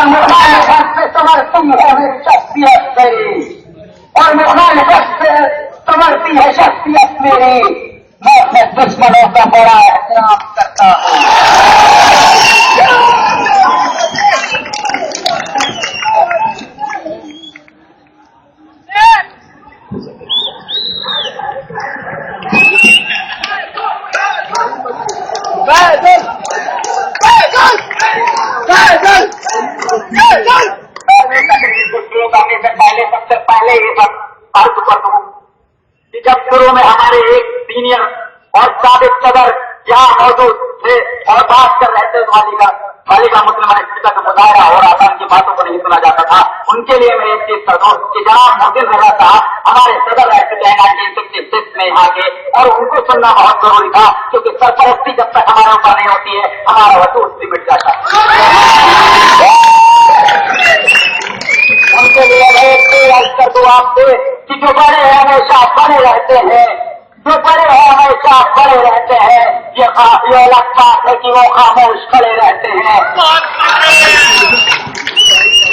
اور مخالفت سے سنورتی ہے میری شخصیت میری، اور مخالفت سے سنورتی ہے شخصیت میری. میں اپنے دشمنوں کا بڑا احترام کرتا ہوں. پہلے سب سے پہلے یہ سب عرض کر دوں کہ جب شروع میں ہمارے ایک سینئر اور سابق صدر یہاں موجود تھے اور بات کر رہے تھے خالیگاہ مسلمان اسپیکر کا مظاہرہ ہو رہا تھا، ان کی باتوں کو نہیں سنا جاتا تھا. ان کے لیے میں ایک چیز کر دوں کہ جناب محسن رضا صاحب ہمارے صدر رہ چکے ہیں 1966 میں یہاں کے، اور ان کو سننا بہت ضروری تھا کیونکہ سرپرستی جب تک ہمارے اوپر نہیں ہوتی ہے ہمارا وجود بھی مٹ جاتا ہے. ان کے لیے میں ایک چیز عرض کر دوں آپ سے کہ جو بڑے ہیں ہمیشہ بڑے رہتے ہیں، جو بڑے ہیں ہمیشہ بڑے رہتے ہیں. یہ الگ بات ہے کہ وہ خاموش کھڑے رہتے ہیں.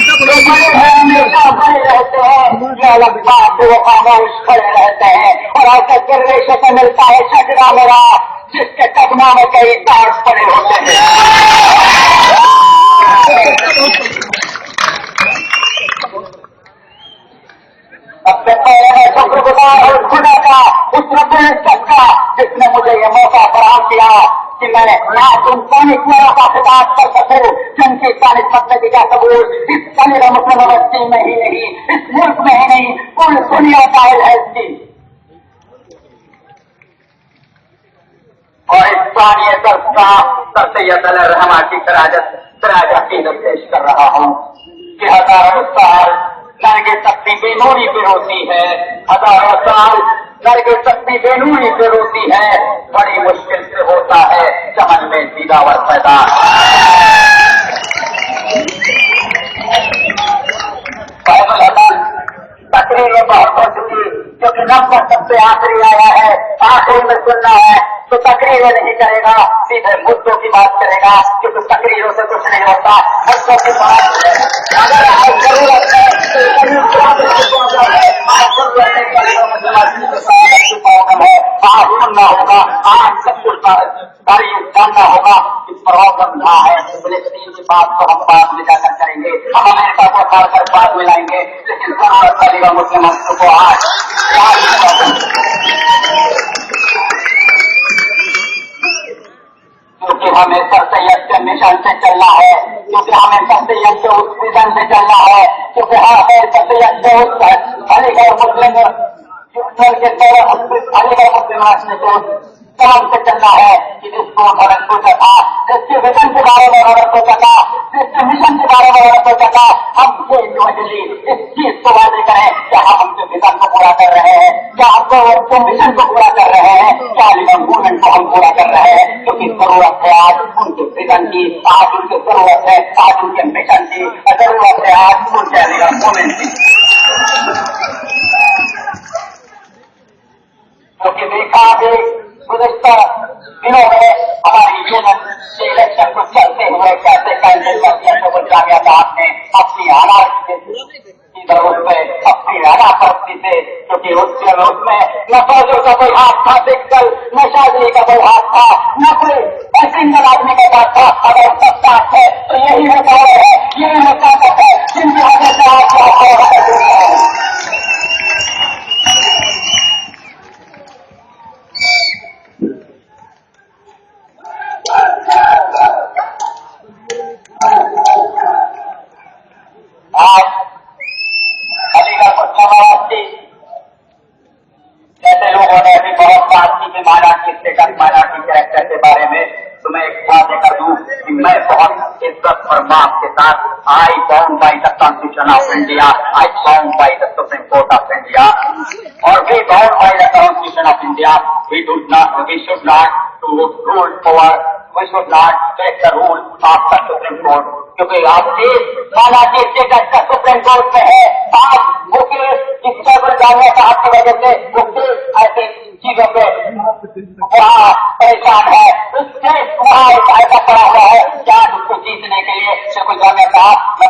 جو بڑے ہیں ہمیشہ بڑے رہتے ہیں، یہ الگ بات ہے وہ خاموش کھڑے رہتے ہیں. اور ایسا گرویشن سے ملتا ہے شجرا میرا جس کے قدموں میں کئی تاج پڑے ہوتے ہیں. اب سے پہلے میں شکر گزار ہوں خدا کا، اس رب العزت کا جس نے مجھے یہ موقع فراہم کیا کہ میں آج ان پانچوں کا خطاب کر سکوں جن کی سالس کا ثبوت اس خالیگاہ مسلم یونیورسٹی میں ہی نہیں، اس ملک میں ہی نہیں، پوری دنیا قائل ہے اس کی. اور اس ثانیہ درس کا سر سید علیہ الرحمہ کی سراج عقیدت پیش کر رہا ہوں کہ ہزاروں سال نرگ سختی بے نوری پہ ہوتی ہے، ہزاروں سال نرگ سختی بے نوری پہ ہوتی ہے، بڑی مشکل سے ہوتا ہے چمن میں دیداور پیدا. تقریر میں بہت ہو چکی کیونکہ نمبر سب سے آخری آیا ہے، آخری میں سننا ہے تو تقریریں نہیں کرے گا، سیدھے مدعوں کی بات کرے گا کیونکہ تقریروں سے کچھ نہیں ہوتا. مدعوں کی بات اگر آج ضرورت ہے آج سننا ہوگا، آج سب کچھ تاریخ جاننا ہوگا. اس پر اور سمجھا ہے فلسطین کی بات کو ہم بعد میں جا کر کریں گے، ہم امریکہ کو کھا کر بعد میں لائیں گے، لیکن ضرورت پڑے گا مسلمانوں کو آج. کیونکہ ہمیں سر سید کے مشن سے چلنا ہے، کیونکہ ہمیں سر سید کے اس مشن سے چلنا ہے، کیونکہ ہمیں سر سید کے اس خالیگاہ مسلم خالیگاہ مسلم کام سے چلنا ہے کہ جس کو غلط سوچا تھا، جس کے ویژن کے بارے میں غلط سوچا تھا، جس کے مشن کے بارے میں غلط سوچا تھا، ہم اس چیز کو واضح کریں کہ ہم ان کے ویژن کو پورا کر رہے ہیں، کیا ہم کو مشن کو پورا کر رہے ہیں، کیا موومنٹ کو ہم پورا کر رہے ہیں. کیونکہ ضرورت ہے آج ان کے ویژن کی، آج ان کی ضرورت ہے آج ان کے مشن کی، ضرورت ہے آج ان کے موومنٹ کی. کیونکہ دیکھا بھی گزشتہ دنوں میں ہماری یونین کے الیکشن کو چلتے ہوئے کیسے کینڈیڈیٹ کو بچا گیا تھا. آپ نے اپنی حالات کی ضرورت پہ اپنی اعلیٰ پرستی سے، کیونکہ اس میں نہ فوجوں کا کوئی ہاتھ تھا فزیکل، نہ شادی کا کوئی ہاتھ تھا، نہ کوئی سنگل آدمی کا بات تھا. اگر سب ساتھ ہے تو یہی رکاوٹ ہے، یہی رکاوٹ ہے جن کی وجہ سے آپ آج خالیگاہ مسلم یونیورسٹی جیسے لوگوں نے ابھی بہت بات کی کہ مائنارٹی اسٹیٹس مائنارٹی کریکٹر کے بارے میں، تو میں ایک بات کر دوں کہ میں بہت عزت اور معاف کے ساتھ I bound by the Constitution of India, I bound by the Supreme Court of India, اور we bound by the Constitution of India. We should not to rule over, we should not take the rule of the Supreme Court. کیونکہ آپ کی minority status کا Supreme Court میں ہے. آپ وہ case جامعہ صاحب کی وجہ سے وہ کیس ایسی چیزوں پہ وہاں پریشان ہے، اس کیس وہاں ایک ایسا پڑا ہوا ہے جہاں اس کو جیتنے کے لیے کوئی جامعہ صاحب میں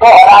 2000